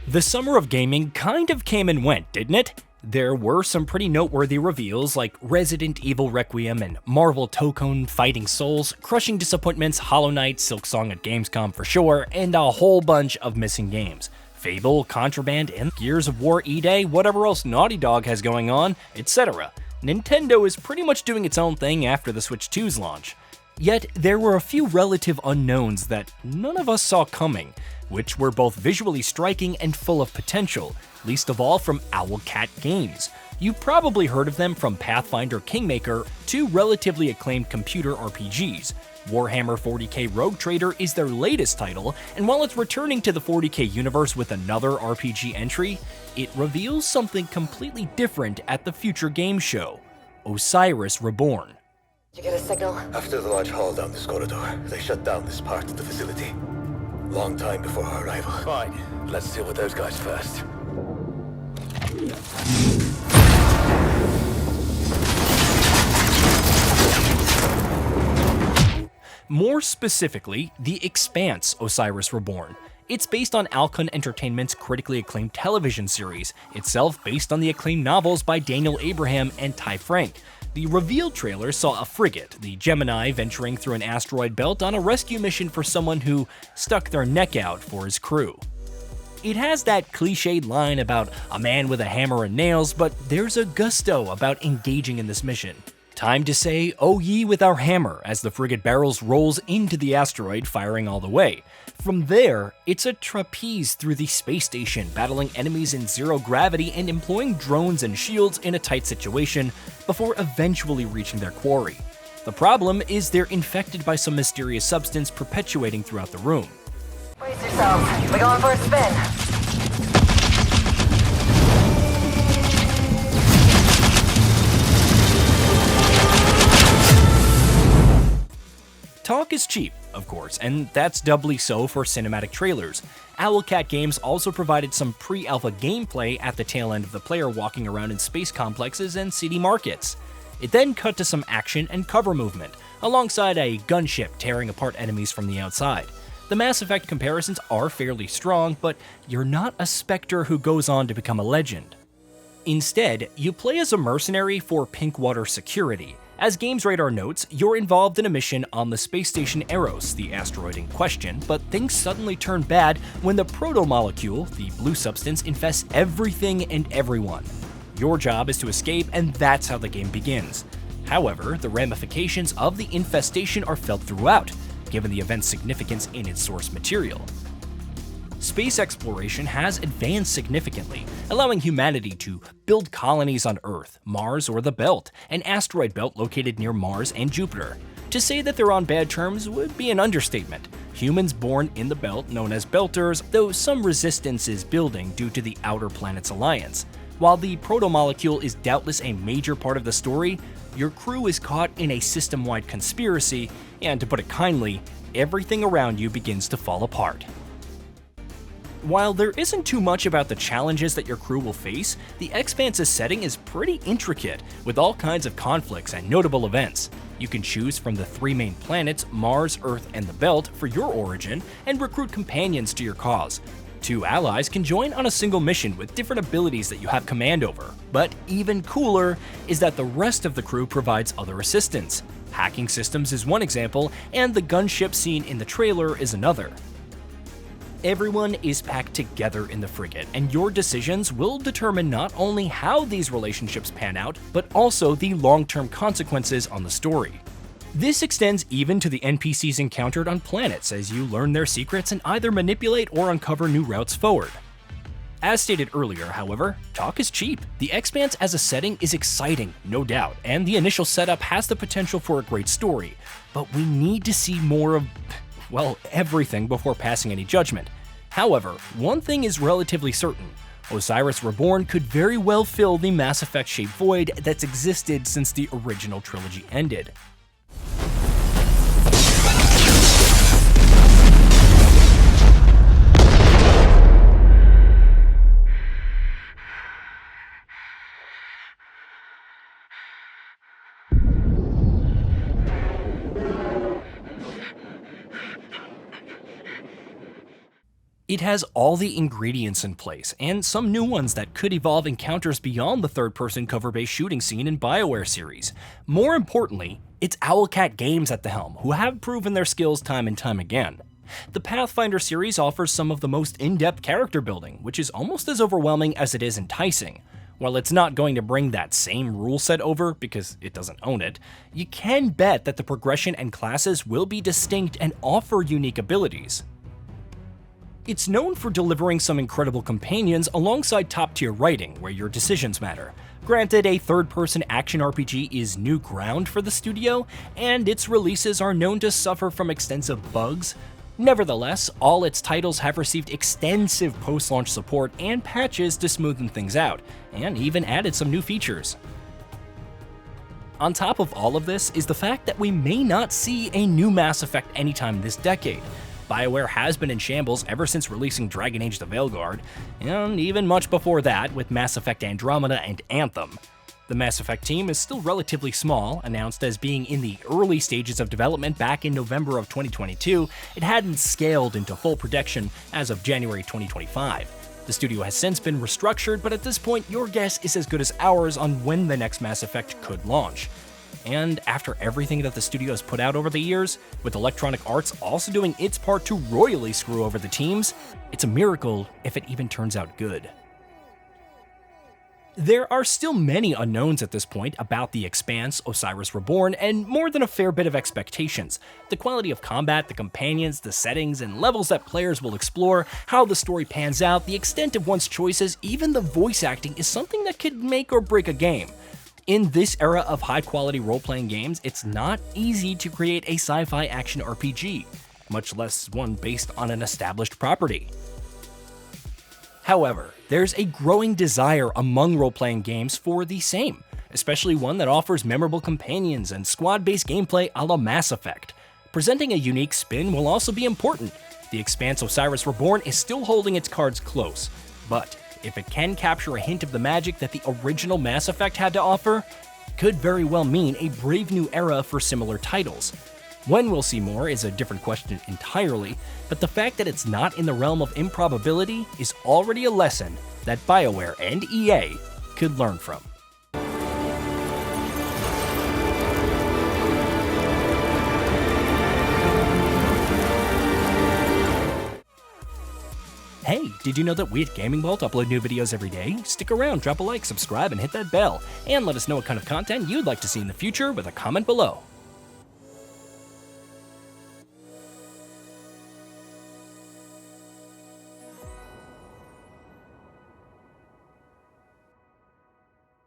The summer of gaming kind of came and went, didn't it? There were some pretty noteworthy reveals like Resident Evil Requiem and Marvel Tokon Fighting Souls, crushing disappointments, Hollow Knight, Silksong at Gamescom for sure, and a whole bunch of missing games. Fable, Contraband, and Gears of War E-Day, whatever else Naughty Dog has going on, etc. Nintendo is pretty much doing its own thing after the Switch 2's launch. Yet, there were a few relative unknowns that none of us saw coming, which were both visually striking and full of potential, least of all from Owlcat Games. You've probably heard of them from Pathfinder Kingmaker, two relatively acclaimed computer RPGs. Warhammer 40k Rogue Trader is their latest title, and while it's returning to the 40k universe with another RPG entry, it reveals something completely different at the Future Games Show: Osiris Reborn. Did you get a signal? After the large haul down this corridor, they shut down this part of the facility. Long time before our arrival. Fine. Let's deal with those guys first. More specifically, the Expanse Osiris Reborn. It's based on Alcon Entertainment's critically acclaimed television series, itself based on the acclaimed novels by Daniel Abraham and Ty Frank. The reveal trailer saw a frigate, the Gemini, venturing through an asteroid belt on a rescue mission for someone who stuck their neck out for his crew. It has that cliched line about a man with a hammer and nails, but there's a gusto about engaging in this mission. Time to say, "Oh ye with our hammer," as the frigate barrels rolls into the asteroid, firing all the way. From there, it's a trapeze through the space station, battling enemies in zero gravity and employing drones and shields in a tight situation, before eventually reaching their quarry. The problem is they're infected by some mysterious substance perpetuating throughout the room. Brace yourselves. We're going for a spin. Talk is cheap, of course, and that's doubly so for cinematic trailers. Owlcat Games also provided some pre-alpha gameplay at the tail end of the player walking around in space complexes and city markets. It then cut to some action and cover movement, alongside a gunship tearing apart enemies from the outside. The Mass Effect comparisons are fairly strong, but you're not a Spectre who goes on to become a legend. Instead, you play as a mercenary for Pinkwater Security. As GamesRadar notes, you're involved in a mission on the space station Eros, the asteroid in question, but things suddenly turn bad when the Protomolecule, the blue substance, infests everything and everyone. Your job is to escape, and that's how the game begins. However, the ramifications of the infestation are felt throughout, given the event's significance in its source material. Space exploration has advanced significantly, allowing humanity to build colonies on Earth, Mars, or the Belt, an asteroid belt located near Mars and Jupiter. To say that they're on bad terms would be an understatement. Humans born in the belt, known as Belters, though some resistance is building due to the Outer Planets Alliance. While the Protomolecule is doubtless a major part of the story, your crew is caught in a system-wide conspiracy, and to put it kindly, everything around you begins to fall apart. While there isn't too much about the challenges that your crew will face, the Expanse's setting is pretty intricate, with all kinds of conflicts and notable events. You can choose from the three main planets, Mars, Earth, and the Belt, for your origin, and recruit companions to your cause. Two allies can join on a single mission with different abilities that you have command over. But even cooler is that the rest of the crew provides other assistance. Hacking systems is one example, and the gunship seen in the trailer is another. Everyone is packed together in the frigate, and your decisions will determine not only how these relationships pan out, but also the long-term consequences on the story. This extends even to the NPCs encountered on planets as you learn their secrets and either manipulate or uncover new routes forward. As stated earlier, however, talk is cheap. The Expanse as a setting is exciting, no doubt, and the initial setup has the potential for a great story, but we need to see more of, well, everything before passing any judgment. However, one thing is relatively certain: Osiris Reborn could very well fill the Mass Effect-shaped void that's existed since the original trilogy ended. It has all the ingredients in place, and some new ones that could evolve encounters beyond the third-person cover-based shooting scene in BioWare series. More importantly, it's Owlcat Games at the helm, who have proven their skills time and time again. The Pathfinder series offers some of the most in-depth character building, which is almost as overwhelming as it is enticing. While it's not going to bring that same rule set over, because it doesn't own it, you can bet that the progression and classes will be distinct and offer unique abilities. It's known for delivering some incredible companions alongside top-tier writing, where your decisions matter. Granted, a third-person action RPG is new ground for the studio, and its releases are known to suffer from extensive bugs. Nevertheless, all its titles have received extensive post-launch support and patches to smoothen things out, and even added some new features. On top of all of this is the fact that we may not see a new Mass Effect anytime this decade. BioWare has been in shambles ever since releasing Dragon Age: The Veilguard, and even much before that with Mass Effect Andromeda and Anthem. The Mass Effect team is still relatively small, announced as being in the early stages of development back in November of 2022. It hadn't scaled into full production as of January 2025. The studio has since been restructured, but at this point, your guess is as good as ours on when the next Mass Effect could launch. And after everything that the studio has put out over the years, with Electronic Arts also doing its part to royally screw over the teams, it's a miracle if it even turns out good. There are still many unknowns at this point about the Expanse, Osiris Reborn, and more than a fair bit of expectations. The quality of combat, the companions, the settings, and levels that players will explore, how the story pans out, the extent of one's choices, even the voice acting is something that could make or break a game. In this era of high-quality role-playing games, it's not easy to create a sci-fi action RPG, much less one based on an established property. However, there's a growing desire among role-playing games for the same, especially one that offers memorable companions and squad-based gameplay a la Mass Effect. Presenting a unique spin will also be important. The Expanse Osiris Reborn is still holding its cards close, but if it can capture a hint of the magic that the original Mass Effect had to offer, it could very well mean a brave new era for similar titles. When we'll see more is a different question entirely, but the fact that it's not in the realm of improbability is already a lesson that BioWare and EA could learn from. Hey, did you know that we at GamingBolt upload new videos every day? Stick around, drop a like, subscribe, and hit that bell. And let us know what kind of content you'd like to see in the future with a comment below.